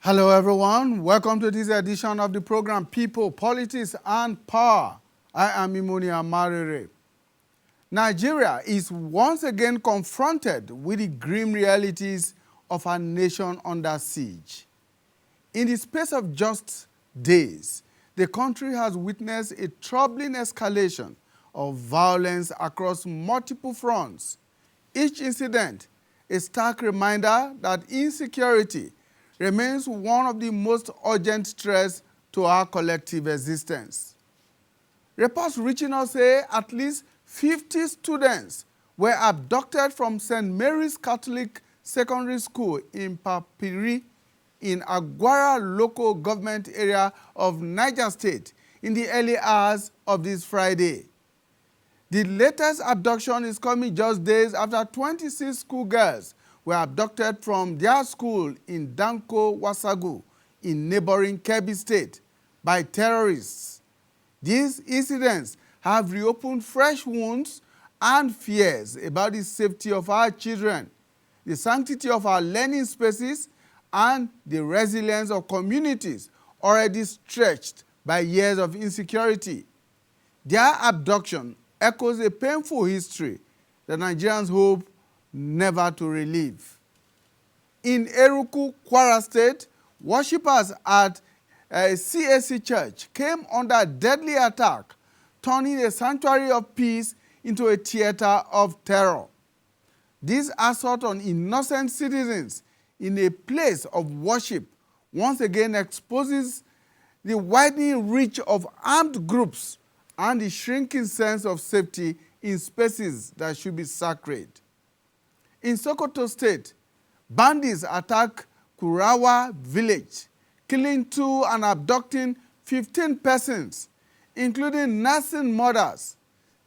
Hello, everyone. Welcome to this edition of the program People, Politics, and Power. I am Imoni Amarere. Nigeria is once again confronted with the grim realities of a nation under siege. In the space of just days, the country has witnessed a troubling escalation of violence across multiple fronts. Each incident a stark reminder that insecurity remains one of the most urgent threats to our collective existence. Reports reaching us say at least 50 students were abducted from St. Mary's Catholic Secondary School in Papiri in Agwara local government area of Niger State in the early hours of this Friday. The latest abduction is coming just days after 26 schoolgirls were abducted from their school in Danko Wasagu in neighboring Kebbi State by terrorists. These incidents have reopened fresh wounds and fears about the safety of our children, the sanctity of our learning spaces, and the resilience of communities already stretched by years of insecurity. Their abduction echoes a painful history that Nigerians hope never to relive. In Eruku, Kwara State, worshippers at a CAC church came under deadly attack, turning a sanctuary of peace into a theater of terror. This assault on innocent citizens in a place of worship once again exposes the widening reach of armed groups and the shrinking sense of safety in spaces that should be sacred. In Sokoto State, bandits attacked Kurawa village, killing 2 and abducting 15 persons, including nursing mothers,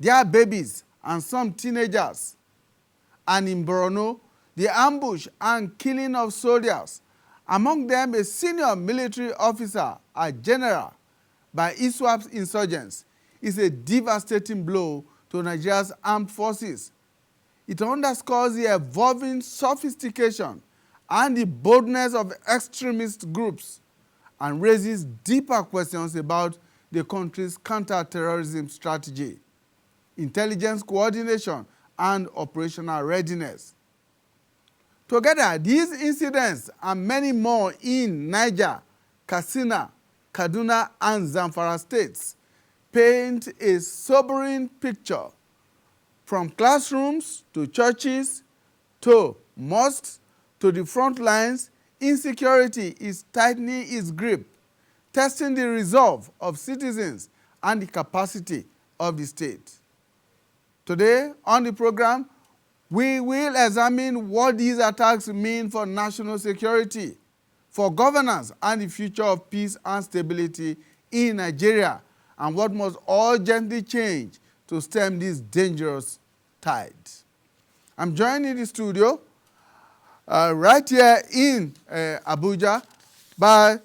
their babies, and some teenagers. And in Borno, the ambush and killing of soldiers, among them a senior military officer, a general, by ISWAP's insurgents, is a devastating blow to Nigeria's armed forces. It underscores the evolving sophistication and the boldness of extremist groups and raises deeper questions about the country's counter-terrorism strategy, intelligence coordination, and operational readiness. Together, these incidents and many more in Niger, Katsina, Kaduna, and Zamfara states paint a sobering picture. From classrooms to churches to mosques to the front lines, insecurity is tightening its grip, testing the resolve of citizens and the capacity of the state. Today on the program, we will examine what these attacks mean for national security, for governance and the future of peace and stability in Nigeria, and what must urgently change to stem this dangerous tide. I'm joined in the studio right here in Abuja by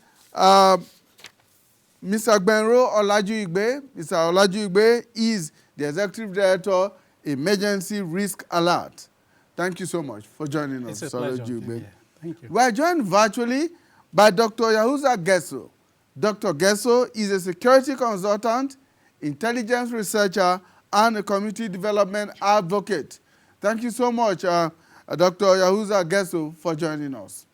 Mr. Gbenro Olajuigbe. Mr. Olajuigbe is the Executive Director, Emergency Risk Alert. Thank you so much for joining us, It's a pleasure. Olajuigbe. Thank you. We are joined virtually by Dr. Yahuza Gesso. Dr. Gesso is a security consultant, intelligence researcher, and a community development advocate. Thank you so much, Dr. Yahuza Gesso, for joining us.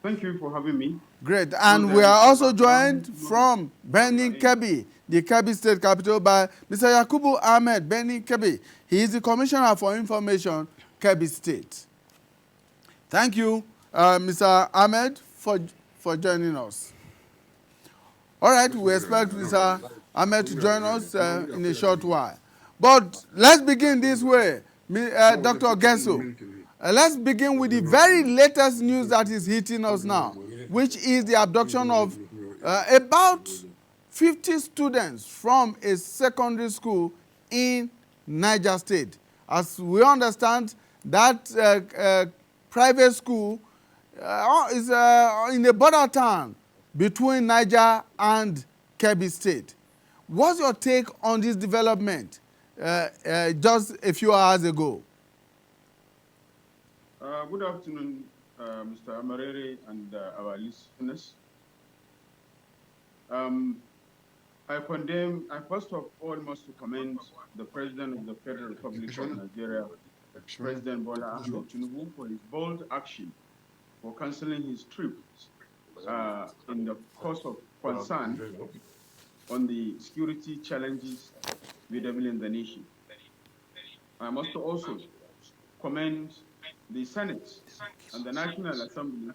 Thank you for having me. Great. And we are also joined from Benin Kebbi, the Kebbi State capital, by Mr. Yakubu Ahmed Benin Kebbi. He is the Commissioner for Information, Kebbi State. Thank you, Mr. Ahmed, for joining us. All right, we expect Mr. Ahmed to join us in a short while. But let's begin this way, Dr. Gesso. Let's begin with the very latest news that is hitting us now, which is the abduction of about 50 students from a secondary school in Niger State. As we understand, that private school is in a border town between Niger and Kebbi State. What's your take on this development just a few hours ago? Good afternoon, Mr. Amarere, and our listeners. Um, I first of all must to commend the President of the Federal Republic of Nigeria, President Bola Ahmed Tinubu, for his bold action for canceling his trip in the course of concern on the security challenges in the nation. I must also commend the Senate and the National Assembly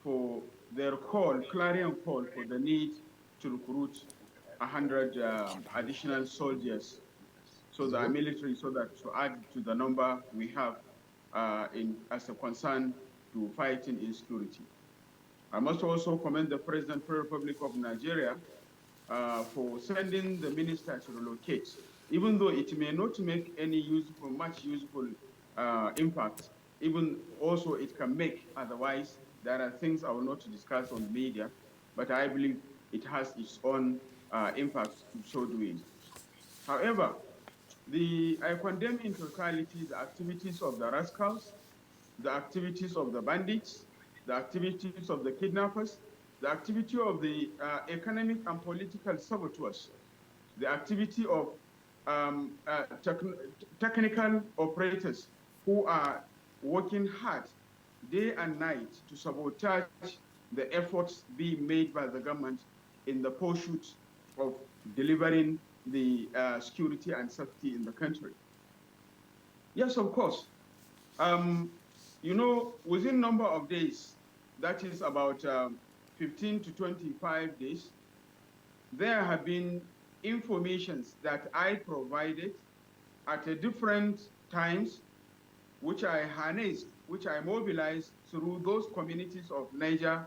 for their clarion call for the need to recruit 100 additional soldiers, so the military, so that to add to the number we have as a concern to fighting insecurity. I must also commend the President of the Republic of Nigeria for sending the minister to relocate, even though it may not make any much useful impact. Even also it can make otherwise. There are things I will not discuss on the media, but I believe it has its own impact in so doing. However, I condemn in totality the activities of the rascals, the activities of the bandits, the activities of the kidnappers, the activity of the economic and political saboteurs, the activity of technical operators who are working hard day and night to sabotage the efforts being made by the government in the pursuit of delivering the security and safety in the country. Yes, of course. Within number of days, that is about 15 to 25 days, there have been informations that I provided at different times, which I harnessed, which I mobilized through those communities of Niger,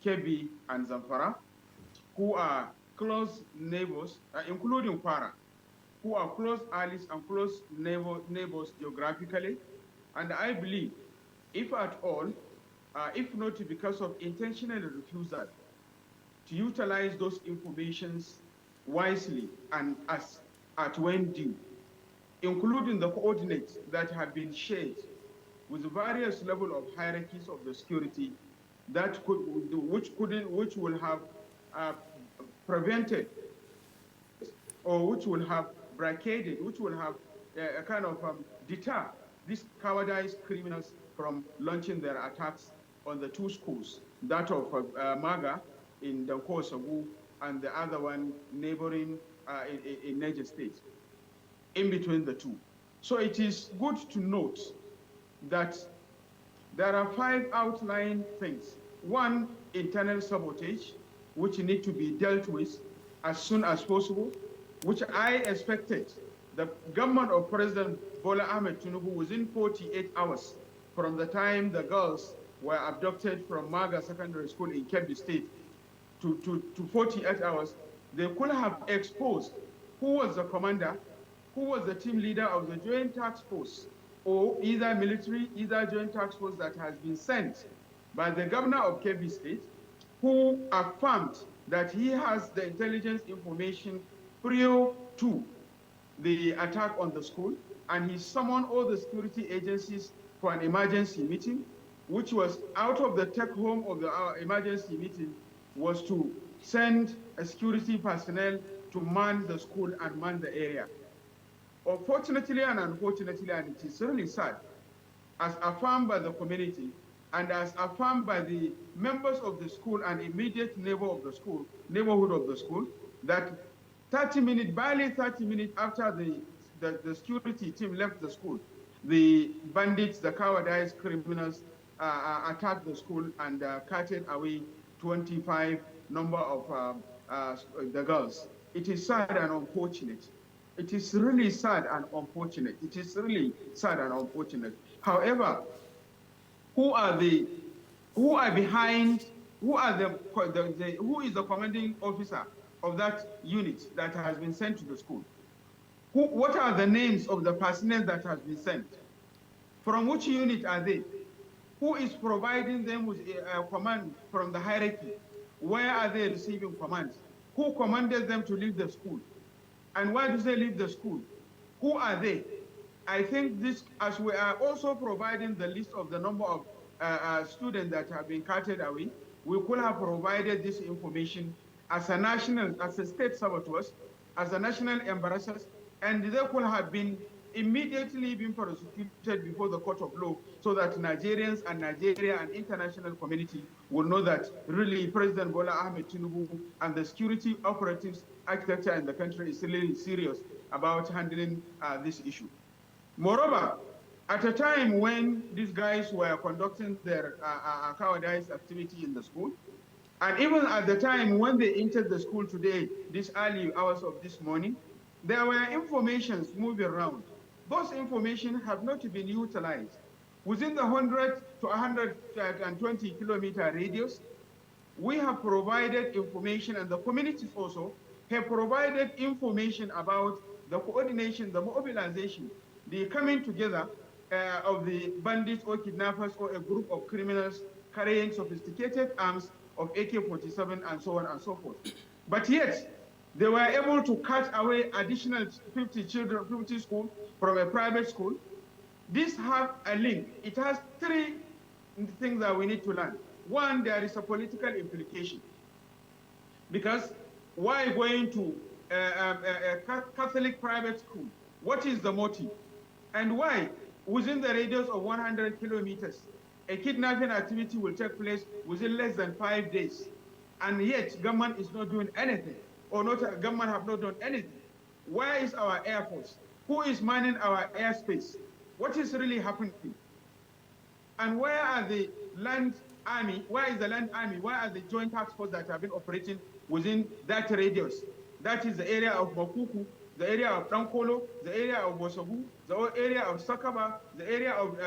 Kebbi, and Zamfara, who are close neighbors, including Kwara, who are close allies and close neighbors geographically. And I believe, if at all, if not because of intentional refusal to utilize those informations wisely and as at when due, including the coordinates that have been shared with various level of hierarchies of the security that which will have prevented, or which will have barricaded, which will have a kind of deter these cowardice criminals from launching their attacks on the two schools, that of Maga in Danko Sagu and the other one neighboring in Niger State, in between the two. So it is good to note that there are 5 outlying things. One, internal sabotage, which need to be dealt with as soon as possible, which I expected the government of President Bola Ahmed Tinubu within 48 hours from the time the girls were abducted from Maga Secondary School in Kebbi State to 48 hours, they could have exposed who was the commander, who was the team leader of the Joint Task Force, or either military, either Joint Task Force that has been sent by the governor of Kebbi State, who affirmed that he has the intelligence information prior to the attack on the school, and he summoned all the security agencies for an emergency meeting, which was out of the take home of the emergency meeting was to send a security personnel to man the school and man the area. Unfortunately and unfortunately, and it is really sad, as affirmed by the community and as affirmed by the members of the school and immediate neighborhood of the school, that 30 minutes, barely 30 minutes after the security team left the school, the bandits, the cowardice criminals attacked the school and carted away 25 number of the girls. It is sad and unfortunate. It is really sad and unfortunate. It is really sad and unfortunate. However, who is the commanding officer of that unit that has been sent to the school? What are the names of the personnel that has been sent? From which unit are they? Who is providing them with a command from the hierarchy? Where are they receiving commands? Who commanded them to leave the school? And why do they leave the school? Who are they? I think this, as we are also providing the list of the number of students that have been carted away, we could have provided this information as a state saboteurs, as a national embarrassers, and they could have been immediately been prosecuted before the court of law so that Nigerians and Nigeria and international community will know that really President Bola Ahmed Tinubu and the security operatives architecture in the country is really serious about handling this issue. Moreover, at a time when these guys were conducting their cowardice activity in the school, and even at the time when they entered the school today, these early hours of this morning, there were informations moving around. Those information have not been utilized. Within the 100 to 120 kilometer radius, we have provided information, and the communities also have provided information about the coordination, the mobilization, the coming together of the bandits or kidnappers or a group of criminals carrying sophisticated arms of AK-47 and so on and so forth. But yet, they were able to cut away additional 50 children, 50 schools from a private school. These have a link. It has three things that we need to learn. One, there is a political implication. Because why going to a Catholic private school? What is the motive? And why, within the radius of 100 kilometers, a kidnapping activity will take place within less than 5 days? And yet, government is not doing anything, or government have not done anything. Where is our Air Force? Who is manning our airspace? What is really happening? And where are the land army? Where is the land army? Where are the joint task force that have been operating within that radius? That is the area of Makuku, the area of Dankolo, the area of Bosogu, the area of Sakaba, the area of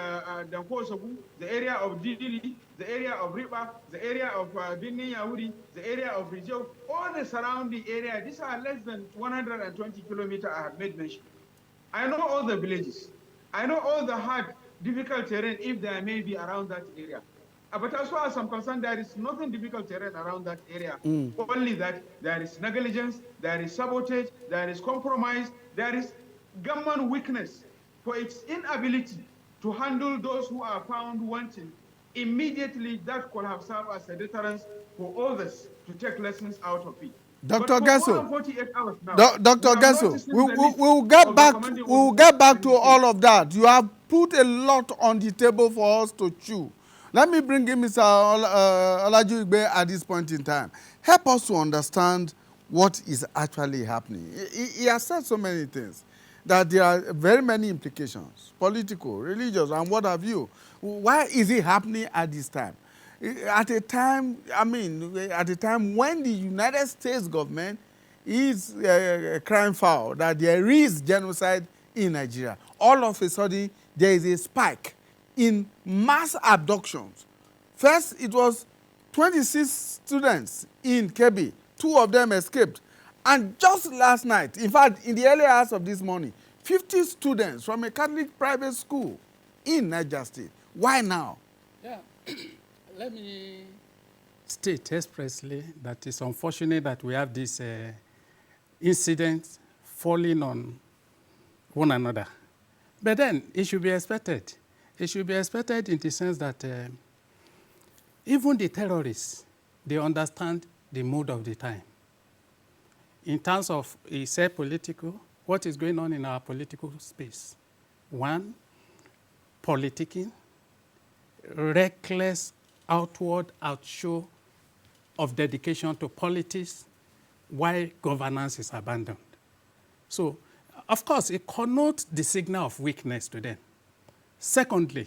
Dankosogu, the area of Didili, the area of Riba, the area of Bini Yauri, the area of Rijau, all the surrounding area. These are less than 120 kilometers I have made mention. I know all the villages. I know all the hard, difficult terrain if there may be around that area. But as far as I'm concerned, there is nothing difficult terrain around that area. Only that there is negligence, there is sabotage, there is compromise, there is government weakness for its inability to handle those who are found wanting. Immediately, that could have served as a deterrence for others to take lessons out of it. Dr. Gesso, Dr. Gesso, we'll get back to all of that. You have put a lot on the table for us to chew. Let me bring in Mr. Olaju Igbe at this point in time. Help us to understand what is actually happening. He has said so many things, that there are very many implications, political, religious, and what have you. Why is it happening at this time? At a time, at a time when the United States government is crying foul that there is genocide in Nigeria, all of a sudden there is a spike in mass abductions. First, it was 26 students in Kebbi. 2 of them escaped. And just last night, in fact, in the early hours of this morning, 50 students from a Catholic private school in Niger State. Why now? Yeah. Let me state expressly that it's unfortunate that we have this incident falling on one another. But then it should be expected. It should be expected in the sense that even the terrorists, they understand the mood of the time. In terms of, he said political, what is going on in our political space? One, politicking, reckless outward outshow of dedication to politics while governance is abandoned. So, of course, it connotes the signal of weakness to them. Secondly,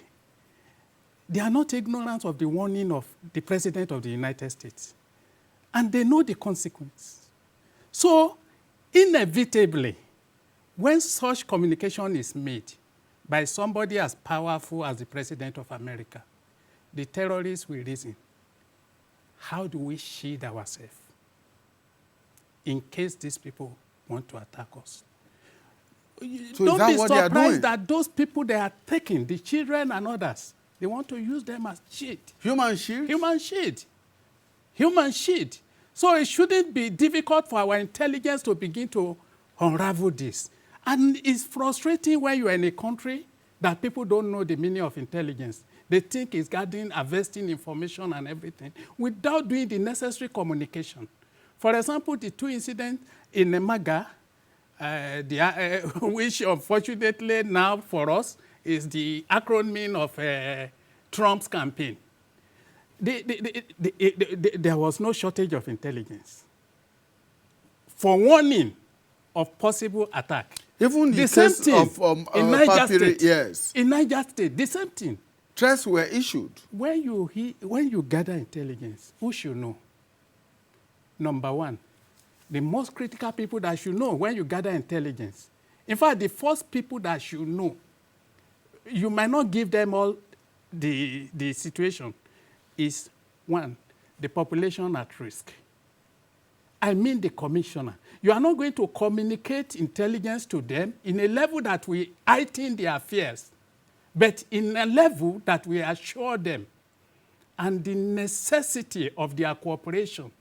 they are not ignorant of the warning of the President of the United States, and they know the consequence. So, inevitably, when such communication is made by somebody as powerful as the President of America, the terrorists will reason, how do we shield ourselves in case these people want to attack us? So don't be surprised that those people they are taking, the children and others, they want to use them as shield. Human shield? Human shield. Human shield. So it shouldn't be difficult for our intelligence to begin to unravel this. And it's frustrating when you are in a country that people don't know the meaning of intelligence. They think it's gathering, harvesting information and everything without doing the necessary communication. For example, the two incidents in Nemaga, which unfortunately now for us is the acronym of Trump's campaign. There was no shortage of intelligence for warning of possible attack. Even the same thing in Niger State. Yes. In Niger State, the same thing. Threats were issued. When you gather intelligence, who should know? Number one, the most critical people that should know when you gather intelligence. In fact, the first people that should know, you might not give them all the situation, is one, the population at risk. I mean the commissioner. You are not going to communicate intelligence to them in a level that will heighten their fears, but in a level that will assure them and the necessity of their cooperation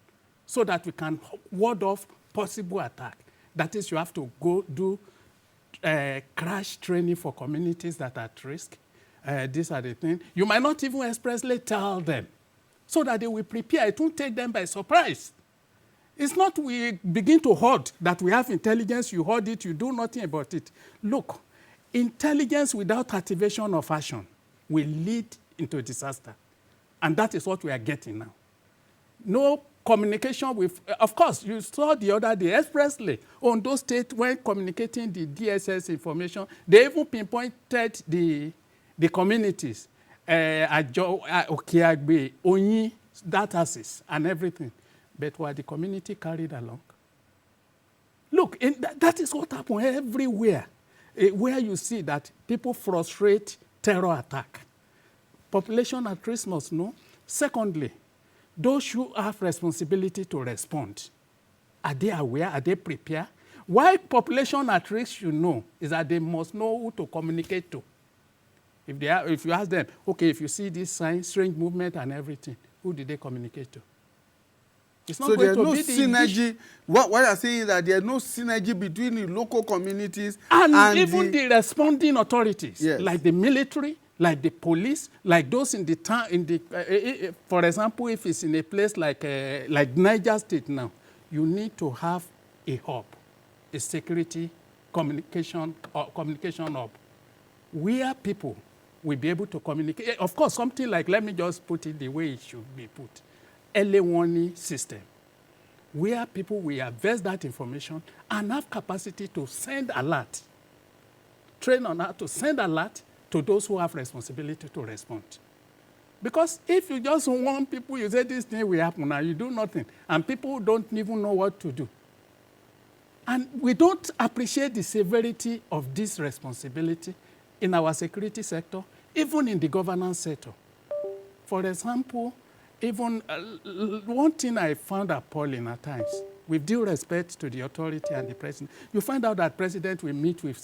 so that we can ward off possible attack. That is, you have to go do crash training for communities that are at risk. These are the things. You might not even expressly tell them so that they will prepare. It won't take them by surprise. It's not we begin to hoard that we have intelligence, you hoard it, you do nothing about it. Look, intelligence without activation of action will lead into disaster. And that is what we are getting now. No communication with, of course, you saw the other day expressly on those states when communicating the DSS information, they even pinpointed the communities, Okiagbe, Onyi, Datasis, and everything. But were the community carried along? Look, that is what happens everywhere, where you see that people frustrate terror attack. Population at risk must know. Secondly, those who have responsibility to respond, are they aware? Are they prepared? Why population at risk should know is that they must know who to communicate to. If you ask them, okay, if you see this sign, strange movement and everything, who did they communicate to? It's not so going there's to no be synergy. What you're saying is that there's no synergy between the local communities and even the responding authorities, yes, like the military, like the police, like those in the town. For example, if it's in a place like Niger State now, you need to have a hub, a security communication hub, where people will be able to communicate. Of course, something like, let me just put it the way it should be put, early warning system, where people will harvest that information and have capacity to send alert, train on how to send alert to those who have responsibility to respond. Because if you just want people, you say this thing will happen, now you do nothing, and people don't even know what to do. And we don't appreciate the severity of this responsibility in our security sector, even in the governance sector. For example, even one thing I found appalling at times, with due respect to the authority and the president, you find out that president will meet with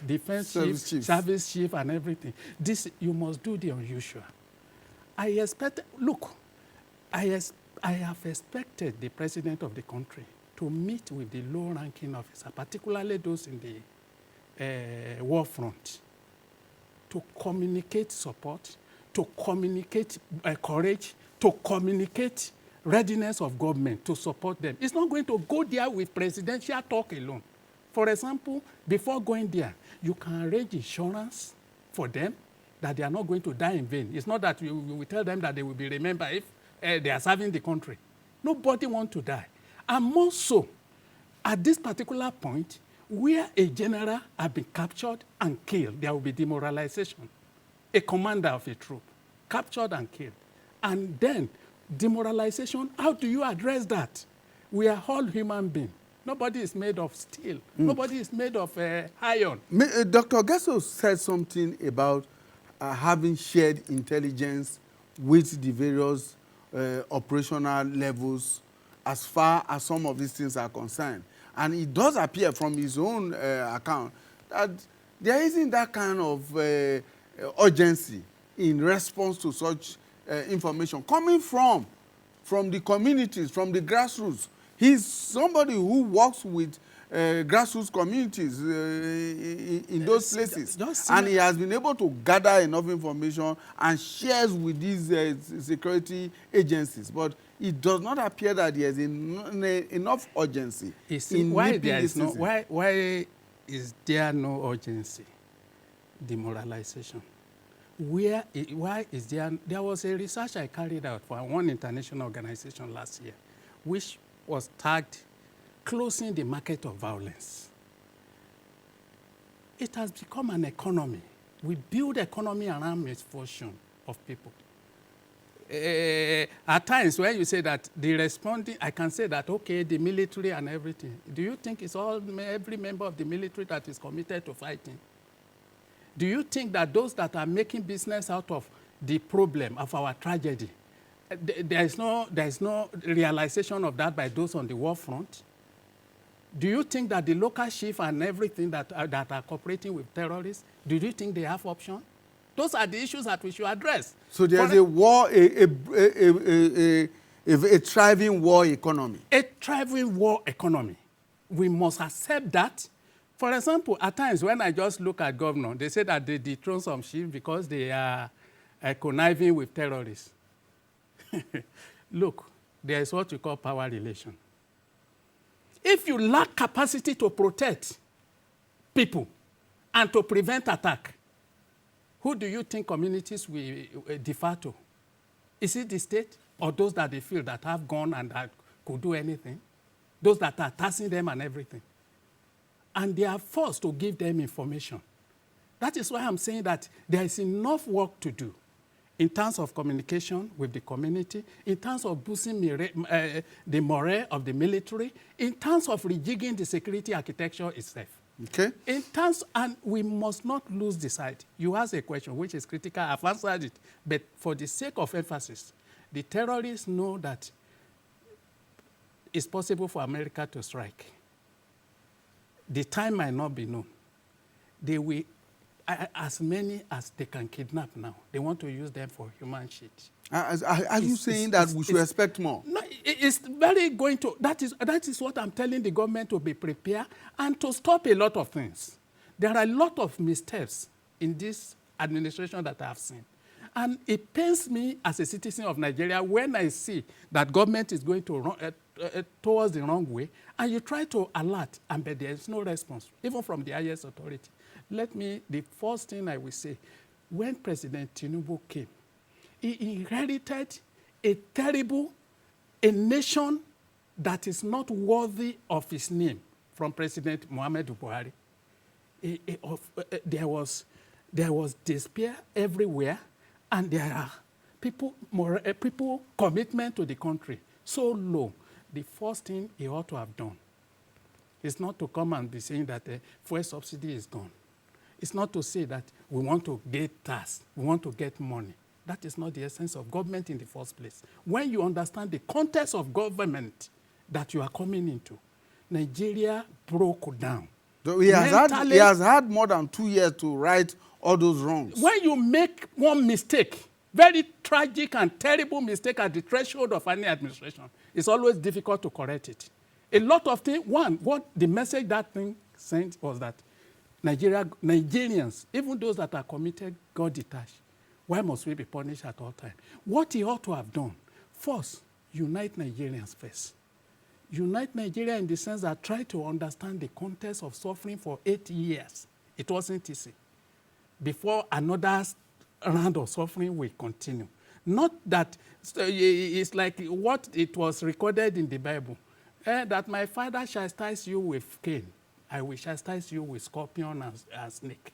defense chief, service chief, and everything. This, you must do the unusual. I have expected the president of the country to meet with the low-ranking officer, particularly those in the war front, to communicate support, to communicate courage, to communicate readiness of government to support them. It's not going to go there with presidential talk alone. For example, before going there, you can arrange insurance for them that they are not going to die in vain. It's not that you will tell them that they will be remembered if they are serving the country. Nobody wants to die. And more so, at this particular point, where a general has been captured and killed, there will be demoralization. A commander of a troop, captured and killed. And then demoralization, how do you address that? We are all human beings. Nobody is made of steel. Nobody is made of iron. Dr. Gesso said something about having shared intelligence with the various operational levels as far as some of these things are concerned. And it does appear from his own account that there isn't that kind of urgency in response to such information coming from the communities, from the grassroots. He's somebody who works with grassroots communities in those places. And he has been able to gather enough information and shares with these security agencies. But it does not appear that there is enough urgency in why nipping there this is no, season. why is there no urgency? Demoralization. Why is there was a research I carried out for one international organization last year, which was tagged closing the market of violence. It has become an economy. We build economy around misfortune of people. At times when you say that the responding, I can say that, okay, the military and everything. Do you think it's every member of the military that is committed to fighting? Do you think that those that are making business out of the problem of our tragedy, there is no realization of that by those on the war front? Do you think that the local chief and everything that are cooperating with terrorists, do you think they have option? Those are the issues that we should address. So there's a war, a thriving war economy. A thriving war economy. We must accept that. For example, at times when I just look at governor, they say that they dethrone some chiefs because they are conniving with terrorists. Look, there is what you call power relation. If you lack capacity to protect people and to prevent attack, who do you think communities will defer to? Is it the state or those that they feel that have gone and that could do anything? Those that are taxing them and everything. And they are forced to give them information. That is why I'm saying that there is enough work to do in terms of communication with the community, in terms of boosting the morale of the military, in terms of rejigging the security architecture itself. Okay. In terms, and we must not lose the sight. You asked a question which is critical. I've answered it. But for the sake of emphasis, the terrorists know that it's possible for America to strike. The time might not be known. They will, as many as they can kidnap now, they want to use them for human shit. Are you saying that we should expect more? No, it's very going to, that is what I'm telling the government to be prepared and to stop a lot of things. There are a lot of missteps in this administration that I have seen. And it pains me as a citizen of Nigeria when I see that government is going to towards the wrong way, and you try to alert, and but there is no response, even from the highest authority. The first thing I will say, when President Tinubu came, he inherited a nation that is not worthy of his name from President Muhammadu Buhari. There was despair everywhere, and there are people commitment to the country so low. The first thing he ought to have done is not to come and be saying that fuel subsidy is gone. It's not to say that we want to get tax, we want to get money. That is not the essence of government in the first place. When you understand the context of government that you are coming into, Nigeria broke down. So he has had more than 2 years to right all those wrongs. When you make one mistake, very tragic and terrible mistake at the threshold of any administration, it's always difficult to correct it. A lot of things, what the message that thing sent was that Nigerians, even those that are committed, got detached. Why must we be punished at all times? What he ought to have done, first, unite Nigerians first. Unite Nigeria in the sense that try to understand the context of suffering for 8 years. It wasn't easy. Before another round of suffering will continue. Not that it's like what it was recorded in the Bible, that my father chastise you with cane, I will chastise you with scorpion and snake.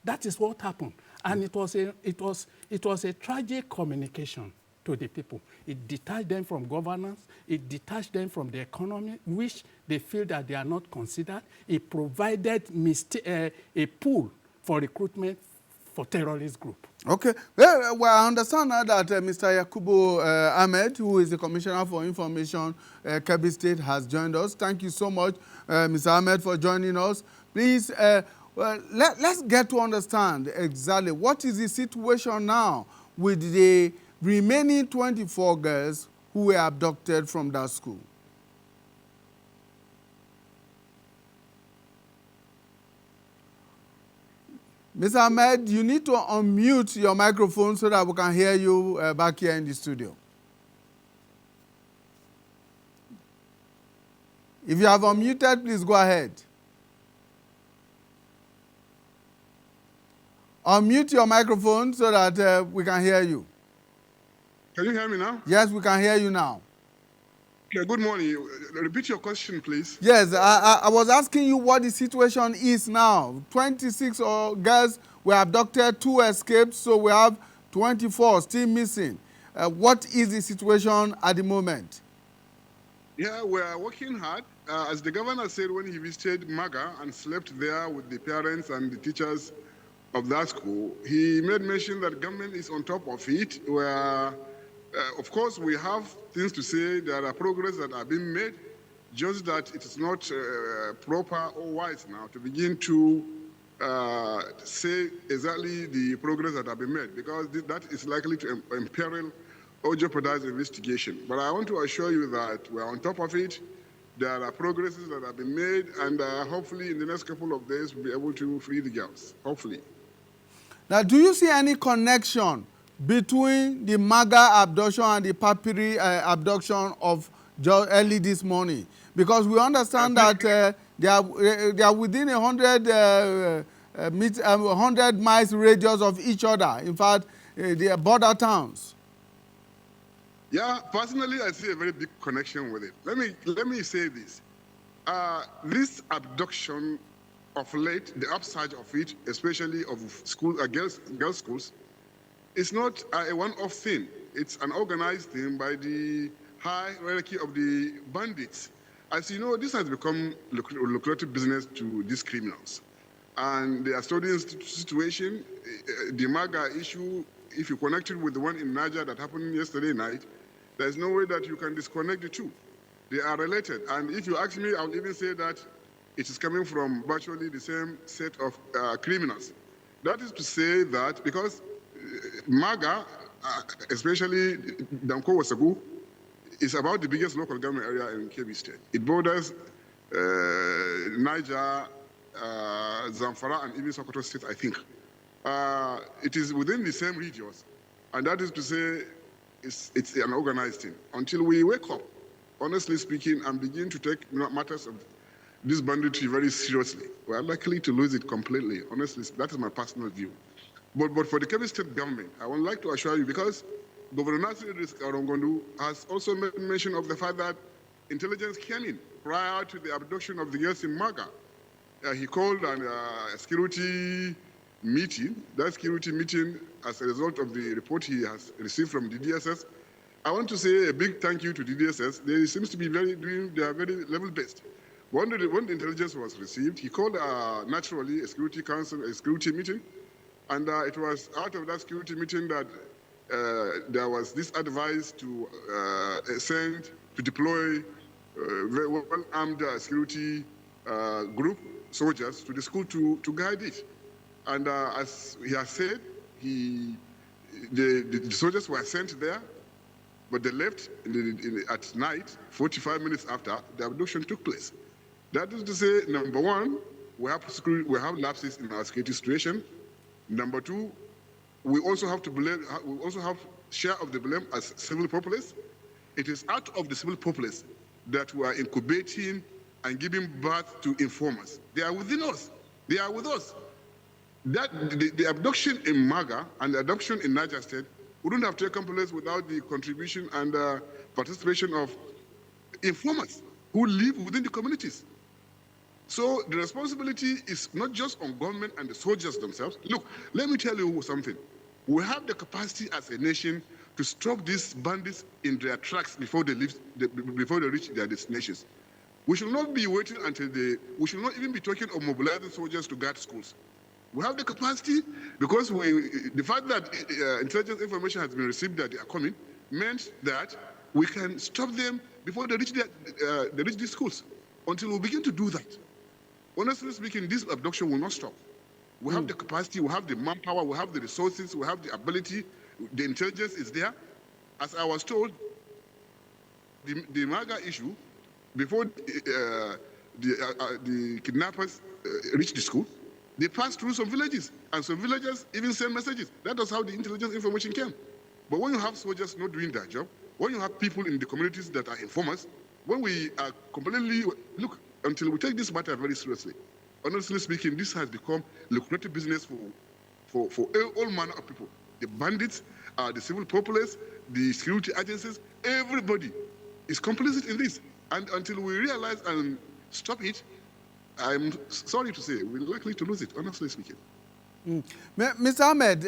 That is what happened, and it was a tragic communication to the people. It detached them from governance. It detached them from the economy, which they feel that they are not considered. It provided a pool for recruitment for terrorist group. Okay. Well, I understand now that Mr. Yakubu Ahmed, who is the Commissioner for Information, Kebbi State, has joined us. Thank you so much, Mr. Ahmed, for joining us. Please, let's get to understand exactly what is the situation now with the remaining 24 girls who were abducted from that school. Mr. Ahmed, you need to unmute your microphone so that we can hear you back here in the studio. If you have unmuted, please go ahead. Unmute your microphone so that we can hear you. Can you hear me now? Yes, we can hear you now. Okay, good morning. Repeat your question, please. Yes, I was asking you what the situation is now. 26 girls were abducted, 2 escaped, so we have 24 still missing. What is the situation at the moment? Yeah, we are working hard. As the governor said when he visited Maga and slept there with the parents and the teachers of that school, he made mention that government is on top of it. Where, of course, we have things to say. There are progress that are being made, just that it is not proper or wise now to begin to say exactly the progress that have been made, because that is likely to imperil or jeopardize investigation. But I want to assure you that we're on top of it. There are progresses that have been made, and hopefully in the next couple of days we'll be able to free the girls, hopefully. Now, do you see any connection between the MAGA abduction and the Papiri abduction of early this morning? Because we understand that they are within 100 miles radius of each other. In fact, they are border towns. Yeah, personally, I see a very big connection with it. Let me say this. This abduction of late, the upsurge of it, especially of girls' schools, is not a one-off thing. It's an organized thing by the hierarchy of the bandits. As you know, this has become lucrative business to these criminals. And they are studying the situation. The MAGA issue, if you connect it with the one in Niger that happened yesterday night, there's no way that you can disconnect the two. They are related. And if you ask me, I'll even say that it is coming from virtually the same set of criminals. That is to say that because MAGA, especially Danko Wasagu, is about the biggest local government area in Kebbi State. It borders Niger, Zamfara, and even Sokoto State, I think. It is within the same regions. And that is to say, it's an organized thing. Until we wake up, honestly speaking, and begin to take matters of this banditry very seriously, we are likely to lose it completely. Honestly, that is my personal view. But for the Kebbi State government, I would like to assure you, because Governor Nasir Arongondu has also made mention of the fact that intelligence came in prior to the abduction of the girls in Maga. He called a security meeting. That security meeting, as a result of the report he has received from the DSS, I want to say a big thank you to the DSS. They seems to be they are very level-based. When the intelligence was received, he called naturally a security council, a security meeting, and it was out of that security meeting that there was this advice to deploy very well-armed security group soldiers to the school to guide it. And as he has said, the soldiers were sent there, but they left at night, 45 minutes after the abduction took place. That is to say, number one, we have lapses in our security situation. Number two, we also have share of the blame as civil populace. It is out of the civil populace that we are incubating and giving birth to informers. They are within us. They are with us. That the abduction in Maga and the abduction in Niger State wouldn't have taken place without the contribution and participation of informers who live within the communities. So the responsibility is not just on government and the soldiers themselves. Look, let me tell you something. We have the capacity as a nation to stop these bandits in their tracks before they reach their destinations. We should not be waiting until we should not even be talking of mobilizing soldiers to guard schools. We have the capacity because the fact that intelligence information has been received that they are coming meant that we can stop them before they reach these schools. Until we begin to do that, honestly speaking, this abduction will not stop. We have the capacity, we have the manpower, we have the resources, we have the ability, the intelligence is there. As I was told, the MAGA issue, before the kidnappers reached the school, They passed through some villages, and some villagers even send messages. That was how the intelligence information came. But when you have soldiers not doing their job, when you have people in the communities that are informers, when we are completely, look, until we take this matter very seriously, honestly speaking, this has become lucrative business for all manner of people. The bandits, the civil populace, the security agencies, everybody is complicit in this. And until we realize and stop it, I'm sorry to say, we're likely to lose it, honestly speaking. Mr. Ahmed,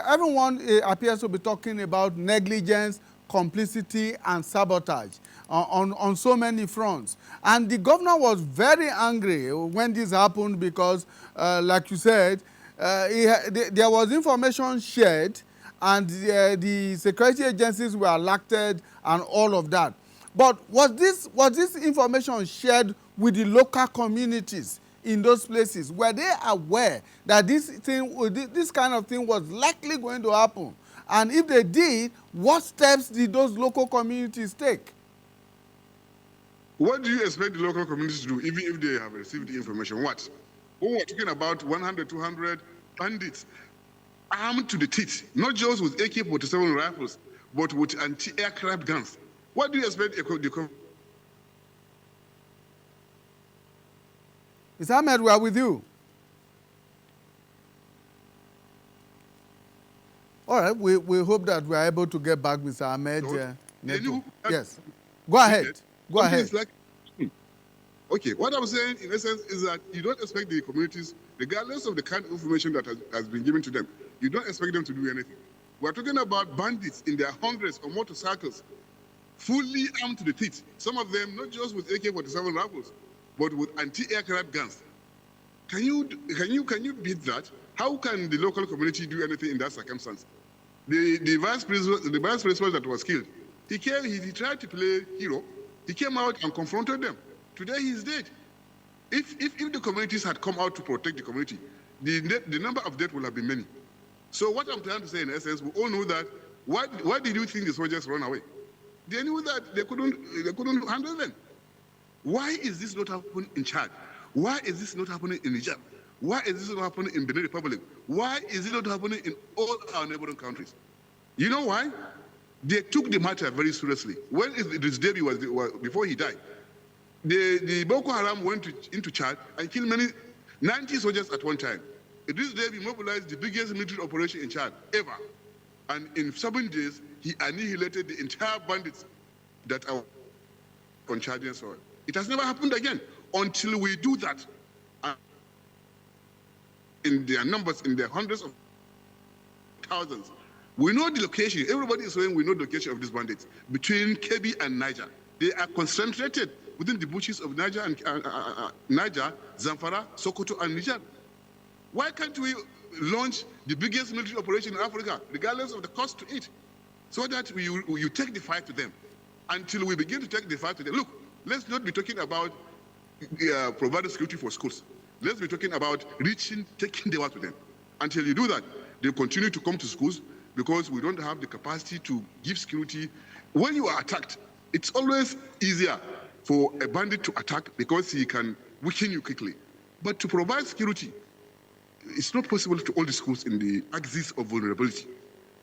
everyone appears to be talking about negligence, complicity, and sabotage on so many fronts. And the governor was very angry when this happened because, like you said, there was information shared and the security agencies were alerted and all of that. But was this information shared with the local communities in those places? Were they aware that this kind of thing was likely going to happen? And if they did, what steps did those local communities take? What do you expect the local communities to do, even if they have received the information? What? When we're talking about 100, 200 bandits armed to the teeth, not just with AK-47 rifles, but with anti-aircraft guns. What do you expect the Mr. Ahmed, we are with you. All right, we hope that we are able to get back Mr. Ahmed. Yes, go ahead. Go ahead. Like, okay, what I'm saying in essence is that you don't expect the communities, regardless of the kind of information that has been given to them, you don't expect them to do anything. We're talking about bandits in their hundreds of motorcycles, fully armed to the teeth. Some of them not just with AK-47 rifles, but with anti-aircraft guns. Can you beat that? How can the local community do anything in that circumstance? The vice principal that was killed, he tried to play hero. He came out and confronted them. Today he's dead. If the communities had come out to protect the community, the number of deaths will have been many. So what I'm trying to say in essence, we all know that. Why did you think the soldiers run away? They knew that they couldn't handle them. Why is this not happening in Chad? Why is this not happening in Niger? Why is this not happening in Benin Republic? Why is it not happening in all our neighboring countries? You know why? They took the matter very seriously. When Idris Deby was before he died, the Boko Haram went into Chad and killed 90 soldiers at one time. Idris Deby mobilized the biggest military operation in Chad ever. And in 7 days, he annihilated the entire bandits that are on Chadian soil. It has never happened again until we do that. In their numbers, in their hundreds of thousands. We know the location. Everybody is saying we know the location of these bandits between Kebbi and Niger. They are concentrated within the bushes of Niger and Niger, Zamfara, Sokoto, and Niger. Why can't we launch the biggest military operation in Africa, regardless of the cost to it, so that you take the fight to them? Until we begin to take the fight to them. Look, let's not be talking about providing security for schools. Let's be talking about taking the war to them. Until you do that, they continue to come to schools because we don't have the capacity to give security. When you are attacked, it's always easier for a bandit to attack because he can weaken you quickly. But to provide security, it's not possible to all the schools in the axis of vulnerability.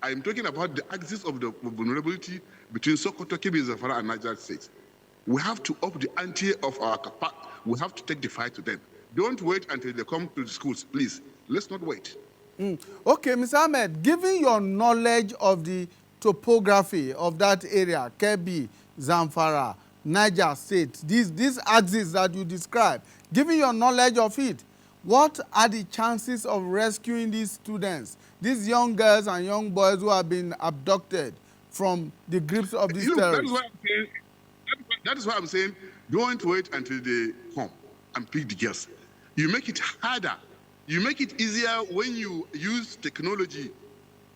I'm talking about the axis of the vulnerability between Sokoto, Kebbi, Zamfara, and Niger states. We have to up the ante of our capacity. We have to take the fight to them. Don't wait until they come to the schools, please. Let's not wait. Okay, Mr. Ahmed, given your knowledge of the topography of that area, Kebbi, Zamfara, Niger State, these axes that you described, given your knowledge of it, what are the chances of rescuing these students, these young girls and young boys who have been abducted from the grips of these terrorists? That is why I'm saying, don't wait until they come and pick the girls. You make it harder. You make it easier when you use technology.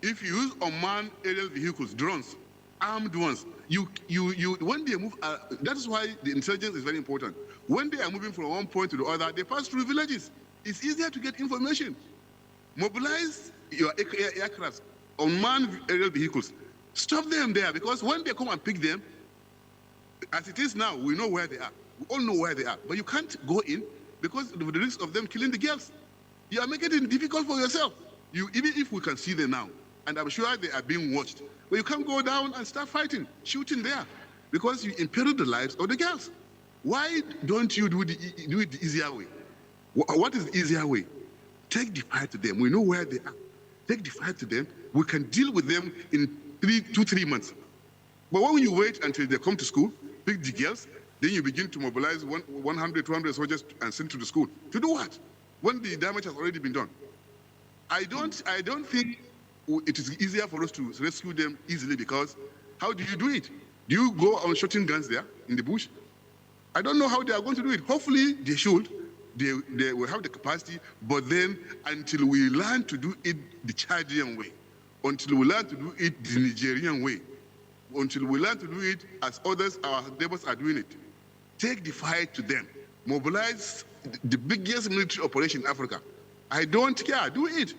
If you use unmanned aerial vehicles, drones, armed ones, when they move, that is why the intelligence is very important. When they are moving from one point to the other, they pass through villages. It's easier to get information. Mobilize your aircraft, unmanned aerial vehicles. Stop them there, because when they come and pick them, as it is now, we know where they are. We all know where they are. But you can't go in because of the risk of them killing the girls. You are making it difficult for yourself. Even if we can see them now, and I'm sure they are being watched, but you can't go down and start fighting, shooting there, because you imperil the lives of the girls. Why don't you do it the easier way? What is the easier way? Take the fight to them. We know where they are. Take the fight to them. We can deal with them in 3 months. But when you wait until they come to school, pick the girls, then you begin to mobilize 100, 200 soldiers and send to the school. To do what? When the damage has already been done. I don't think it is easier for us to rescue them easily, because how do you do it? Do you go on shooting guns there in the bush? I don't know how they are going to do it. Hopefully they should. They will have the capacity, but then until we learn to do it the Chadian way, until we learn to do it the Nigerian way, until we learn to do it as others, our neighbors are doing it, take the fight to them. Mobilize the biggest military operation in Africa. I don't care, do it.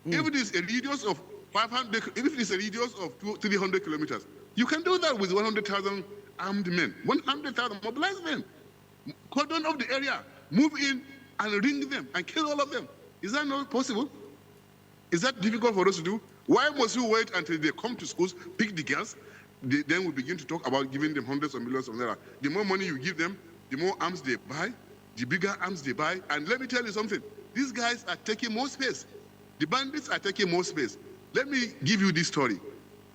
If it is a radius of 500, if it is a radius of 300 kilometers, you can do that with 100,000 armed men. 100,000, mobilize them. Cordon off the area, move in and ring them and kill all of them. Is that not possible? Is that difficult for us to do? Why must you wait until they come to schools, pick the girls, then we begin to talk about giving them hundreds of millions of naira? The more money you give them, the more arms they buy, the bigger arms they buy. And let me tell you something, these guys are taking more space. The bandits are taking more space. Let me give you this story.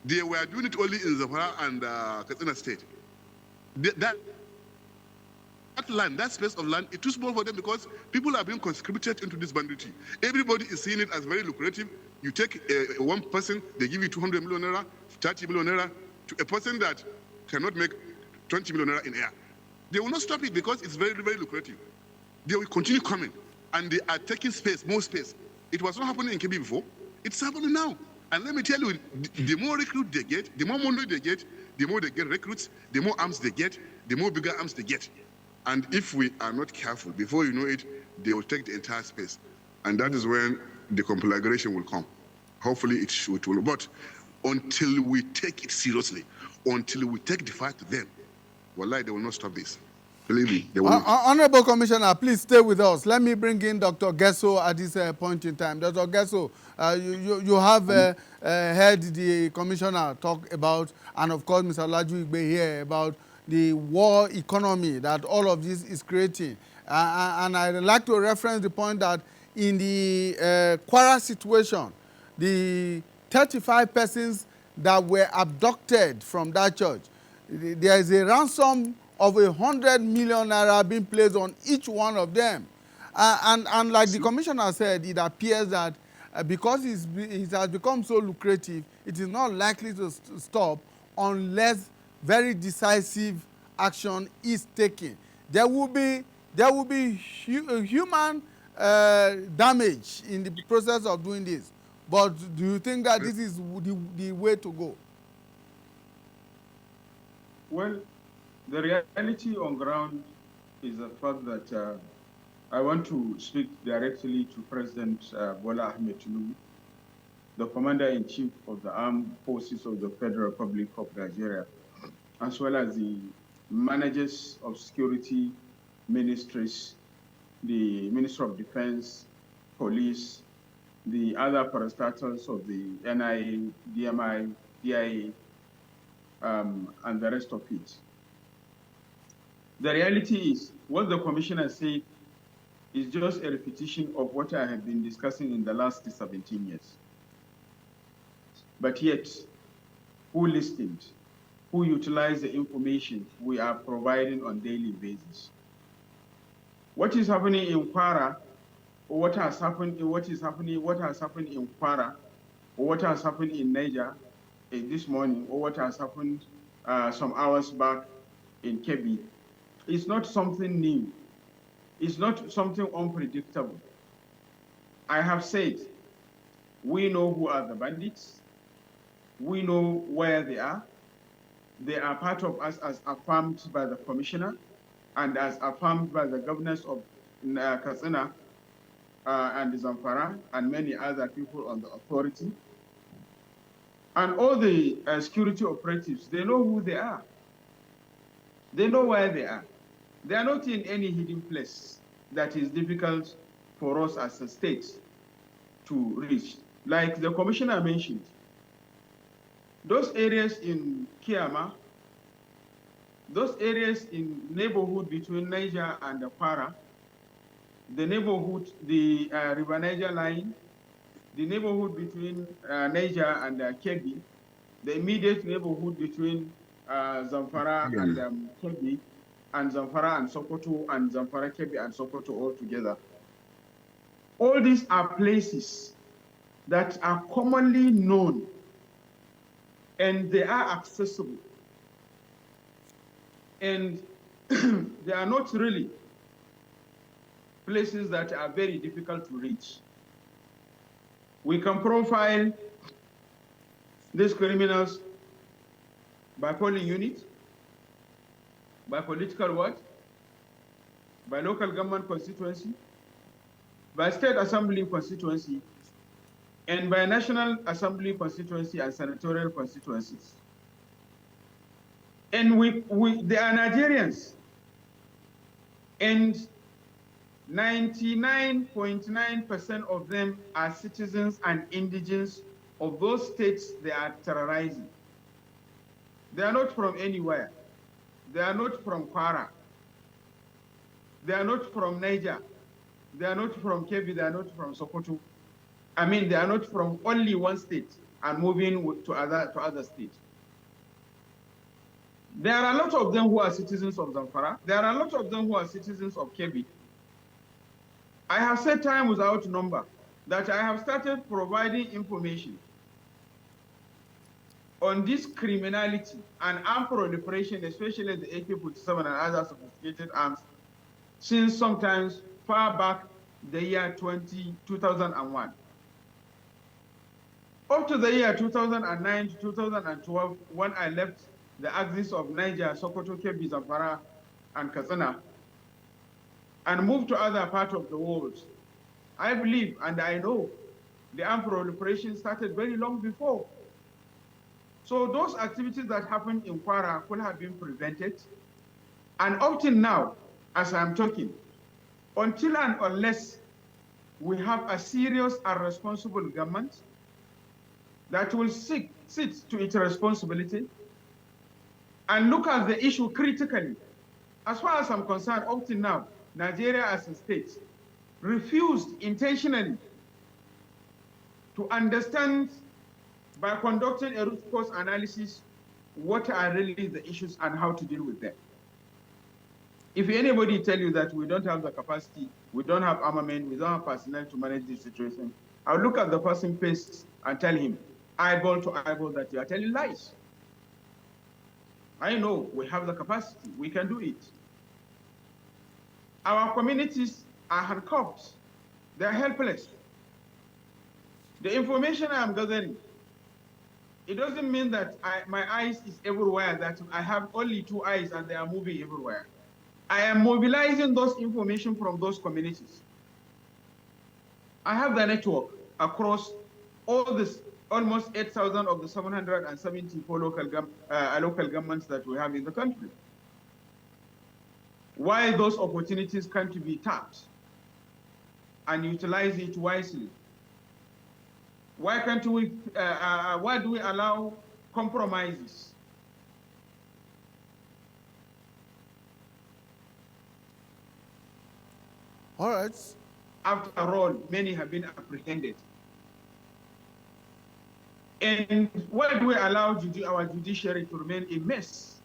They were doing it only in Zamfara and Katsina State. That land, that space of land, it's too small for them because people are being conscripted into this banditry. Everybody is seeing it as very lucrative. You take one person, they give you 200 million naira, 30 million naira, to a person that cannot make 20 million naira in a year. They will not stop it because it's very, very lucrative. They will continue coming, and they are taking space, more space. It was not happening in KB before. It's happening now. And let me tell you, the more recruit they get, the more money they get, the more they get recruits, the more arms they get, the more bigger arms they get. And if we are not careful, before you know it, they will take the entire space. And that is when the conflagration will come. Hopefully it will. But until we take it seriously, until we take the fight to them, wallahi, they will not stop this. Believe me, they will not. Honorable Commissioner, please stay with us. Let me bring in Dr. Gesso at this point in time. Dr. Gesso, you have heard the Commissioner talk about, and of course Mr. Laju Igbe here, about the war economy that all of this is creating. And I'd like to reference the point that in the Kwara situation, the 35 persons that were abducted from that church, there is a ransom of 100 million naira being placed on each one of them. And like the Commissioner said, it appears that because it has become so lucrative, it is not likely to stop unless very decisive action is taken. There will be human damage in the process of doing this. But do you think that this is the way to go? Well, the reality on ground is the fact that I want to speak directly to President Bola Ahmed Tinubu, the Commander-in-Chief of the Armed Forces of the Federal Republic of Nigeria, as well as the managers of security ministries, the Minister of Defense, police, the other parastatals of the NIA, DMI, DIA, and the rest of it. The reality is, what the Commissioner said is just a repetition of what I have been discussing in the last 17 years. But yet, who listened? Who utilized the information we are providing on a daily basis? What is happening in Kwara, or what has happened in Kwara, or what has happened in Niger this morning, or what has happened some hours back in Kebbi, is not something new. It's not something unpredictable. I have said, we know who are the bandits. We know where they are. They are part of us as affirmed by the Commissioner and as affirmed by the governors of Katsina and Zamfara and many other people on the authority. And all the security operatives, they know who they are. They know where they are. They are not in any hidden place that is difficult for us as a state to reach. Like the commissioner mentioned, those areas in Kiama, those areas in neighborhood between Niger and the Para, the neighborhood, the River Niger line, the neighborhood between Niger and Kebbi, the immediate neighborhood between Zamfara and Kebbi, and Zamfara and Sokoto, and Zamfara, Kebbi, and Sokoto all together. All these are places that are commonly known and they are accessible. And they are not really places that are very difficult to reach. We can profile these criminals by polling unit, by political ward, by local government constituency, by state assembly constituency, and by national assembly constituency and senatorial constituencies. And they are Nigerians, and 99.9% of them are citizens and indigents of those states they are terrorizing. They are not from anywhere. They are not from Kwara. They are not from Niger. They are not from Kebbi. They are not from Sokoto. I mean, they are not from only one state and moving to other states. There are a lot of them who are citizens of Zamfara. There are a lot of them who are citizens of Kebbi. I have said time without number that I have started providing information on this criminality and armed proliferation, especially the AK-47 and other sophisticated arms, since sometimes far back the year 2001. Up to the year 2009 to 2012, when I left the axis of Niger, Sokoto, Kebbi, Zamfara, and Katsina, and moved to other parts of the world, I believe and I know the armed proliferation started very long before. So those activities that happened in Kwara could have been prevented. And up till now, as I'm talking, until and unless we have a serious and responsible government that will sit to its responsibility and look at the issue critically. As far as I'm concerned, up till now, Nigeria as a state refused intentionally to understand by conducting a root cause analysis what are really the issues and how to deal with them. If anybody tell you that we don't have the capacity, we don't have armament, we don't have personnel to manage this situation, I'll look at the person face and tell him, eyeball to eyeball, that you are telling lies. I know we have the capacity, we can do it. Our communities are handcuffed, they're helpless. The information I am gathering, it doesn't mean that my eyes is everywhere, that I have only two eyes and they are moving everywhere. I am mobilizing those information from those communities. I have the network across all this, almost 8,000 of the 774 local governments that we have in the country. Why those opportunities can't be tapped and utilize it wisely? Why can't we, why do we allow compromises? All right. After all, many have been apprehended. And why do we allow our judiciary to remain a mess?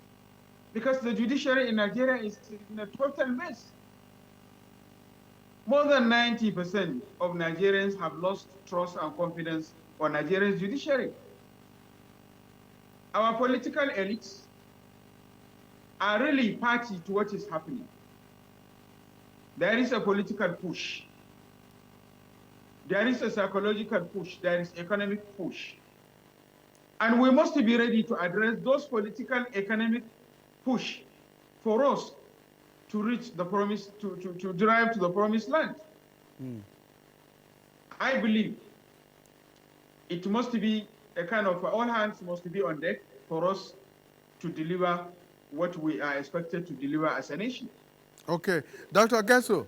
Because the judiciary in Nigeria is in a total mess. More than 90% of Nigerians have lost trust and confidence on Nigeria's judiciary. Our political elites are really party to what is happening. There is a political push. There is a psychological push. There is economic push. And we must be ready to address those political economic push for us to reach the promise, to drive to the promised land. I believe it must be a kind of all hands must be on deck for us to deliver what we are expected to deliver as a nation. Okay. Dr. Gesso,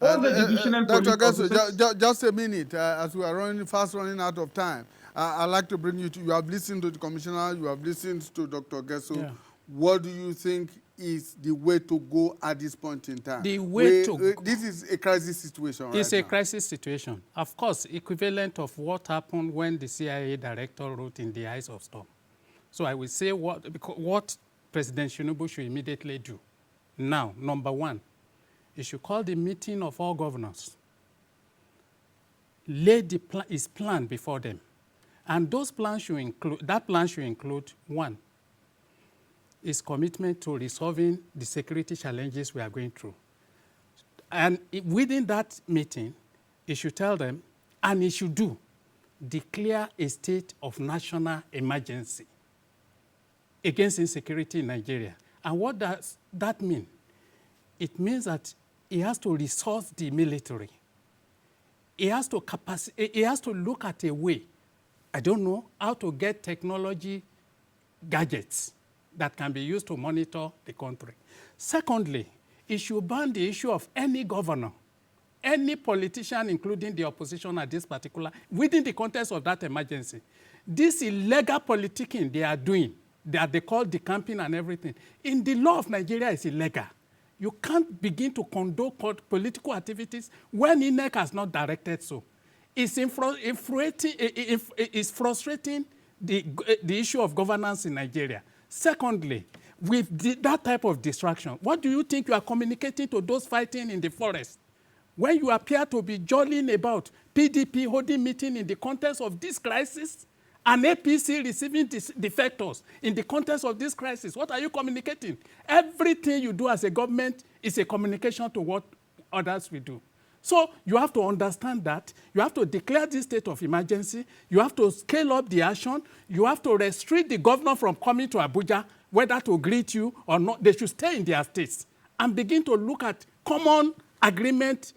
all the divisional Dr. police Gasso, officers. just a minute, as we are fast running out of time. I'd like to bring you to, you have listened to the commissioner, you have listened to Dr. Gasso. Yeah. What do you think is the way to go at this point in time? The way to go. This is a crisis situation right now. It's a crisis situation. Of course, equivalent of what happened when the CIA director wrote In the Eyes of Storm. So I will say what President Tinubu should immediately do. Now, number one, he should call the meeting of all governors, lay his plan before them. And those plans should include, one, his commitment to resolving the security challenges we are going through. And within that meeting, he should tell them, and he should declare a state of national emergency against insecurity in Nigeria. And what does that mean? It means that he has to resource the military. He has to look at a way, I don't know, how to get technology gadgets that can be used to monitor the country. Secondly, it should ban the issue of any governor, any politician, including the opposition at this particular, within the context of that emergency. This illegal politicking they are doing, that they call decamping and everything, in the law of Nigeria is illegal. You can't begin to conduct political activities when INEC has not directed so. It's frustrating the issue of governance in Nigeria. Secondly, with that type of distraction, what do you think you are communicating to those fighting in the forest? When you appear to be jollying about PDP holding meeting in the context of this crisis, and APC receiving defectors in the context of this crisis, what are you communicating? Everything you do as a government is a communication to what others will do. So you have to understand that. You have to declare this state of emergency. You have to scale up the action. You have to restrict the governor from coming to Abuja, whether to greet you or not. They should stay in their states and begin to look at common agreement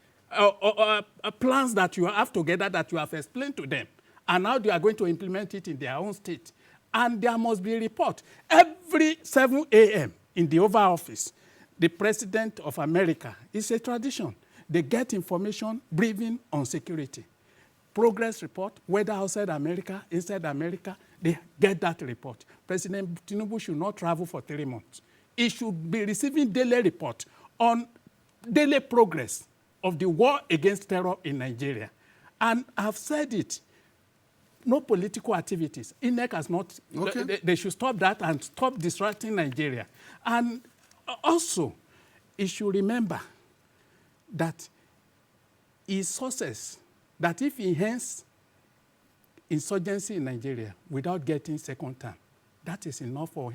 plans that you have together that you have explained to them. And now they are going to implement it in their own state. And there must be a report. Every 7 a.m. in the Oval Office, the President of America, it's a tradition. They get information, briefing on security. Progress report, whether outside America, inside America, they get that report. President Tinubu should not travel for 3 months. He should be receiving daily report on daily progress of the war against terror in Nigeria. And I've said it, no political activities. INEC has not, they should stop that and stop distracting Nigeria. And also, he should remember that his sources, that if he ends insurgency in Nigeria without getting second term, that is enough for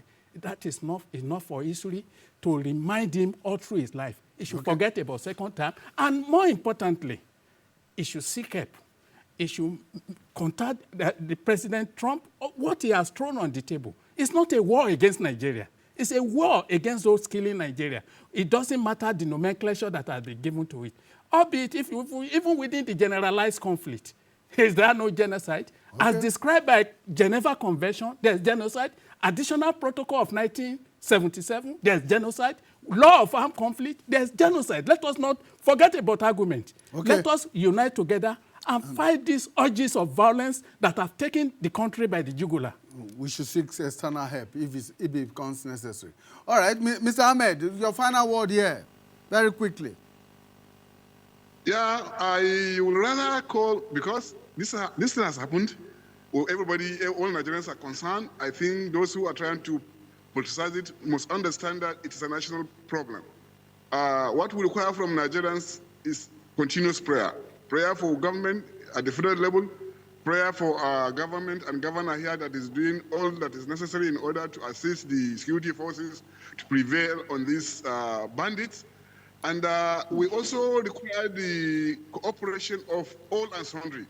history to remind him all through his life. He should forget about second term, and more importantly, he should seek help. He should contact the President Trump. What he has thrown on the table is not a war against Nigeria. It's a war against those killing Nigeria. It doesn't matter the nomenclature that has been given to it. Albeit, even within the generalized conflict, is there no genocide? As described by Geneva Convention, there's genocide. Additional Protocol of 1977, there's genocide. Law of armed conflict, there's genocide. Let us not forget about argument. Let us unite together and fight these urges of violence that have taken the country by the jugular. We should seek external help if it becomes necessary. All right, Mr. Ahmed, your final word here, very quickly. Yeah, I would rather call, because this thing has happened, everybody, all Nigerians are concerned. I think those who are trying to politicize it must understand that it is a national problem. What we require from Nigerians is continuous prayer. Prayer for government at the federal level, prayer for our government and governor here that is doing all that is necessary in order to assist the security forces to prevail on these bandits. And we also require the cooperation of all and sundry.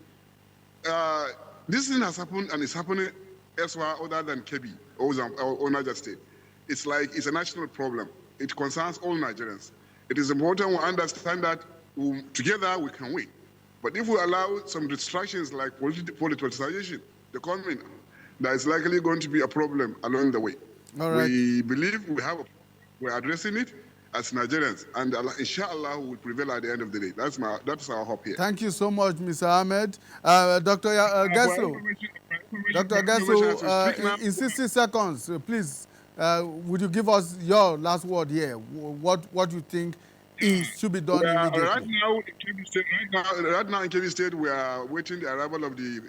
This thing has happened and is happening elsewhere other than Kebbi or Niger State. It's like it's a national problem. It concerns all Nigerians. It is important we understand that together we can win. But if we allow some distractions like politicization to come in, there is likely going to be a problem along the way. All right. We believe we're addressing it, as Nigerians, and inshallah we will prevail at the end of the day. That's our hope here. Thank you so much, Mr. Ahmed. Dr. Gesso, Dr. Gesso, in 60 seconds, please, would you give us your last word here? What you think should be done immediately? Right now in Kebbi State, we are waiting the arrival of the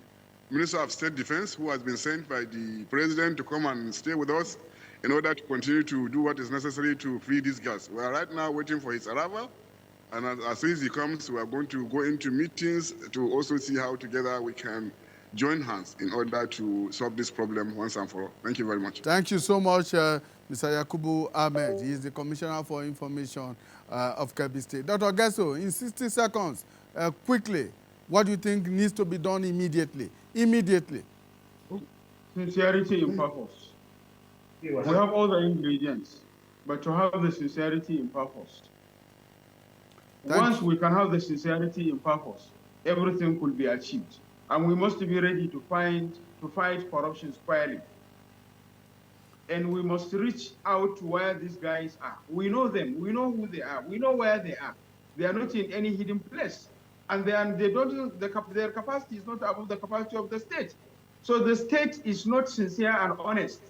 Minister of State Defense, who has been sent by the President to come and stay with us in order to continue to do what is necessary to free these girls. We are right now waiting for his arrival, and as soon as he comes, we are going to go into meetings to also see how together we can join hands in order to solve this problem once and for all. Thank you very much. Thank you so much, Mr. Yakubu Ahmed. He is the Commissioner for Information of Kebbi State. Dr. Gesso, in 60 seconds, quickly, what do you think needs to be done immediately? Immediately. Sincerity in purpose. We have all the ingredients, but to have the sincerity in purpose. Once we can have the sincerity in purpose, everything could be achieved. And we must be ready to fight corruption squarely. And we must reach out to where these guys are. We know them, we know who they are, we know where they are. They are not in any hidden place. And their capacity is not above the capacity of the state. So the state is not sincere and honest.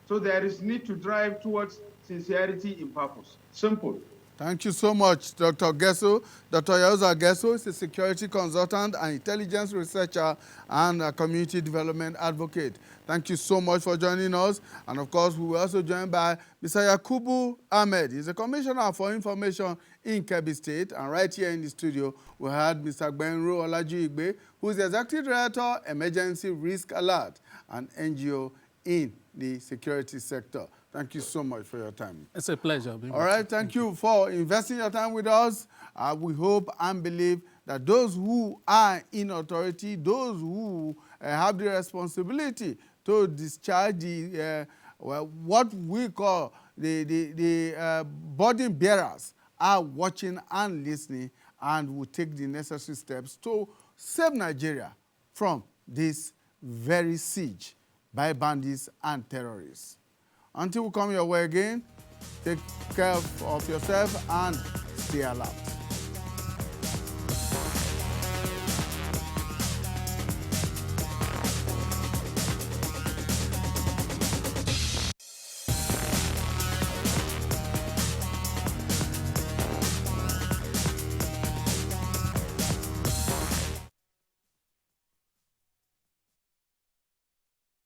So there is need to drive towards sincerity in purpose. Simple. Thank you so much, Dr. Gesso. Dr. Yahuza Gesso is a security consultant and intelligence researcher and a community development advocate. Thank you so much for joining us. And of course, we were also joined by Mr. Yakubu Ahmed. He's a commissioner for information in Kebbi State. And right here in the studio, we had Mr. Benro Olajuigbe, who is the executive director, Emergency Risk Alert, an NGO in the security sector. Thank you so much for your time. It's a pleasure. All right, thank you for investing your time with us. We hope and believe that those who are in authority, those who have the responsibility to discharge the, what we call the burden bearers are watching and listening and will take the necessary steps to save Nigeria from this very siege by bandits and terrorists. Until we come your way again, take care of yourself and stay alert.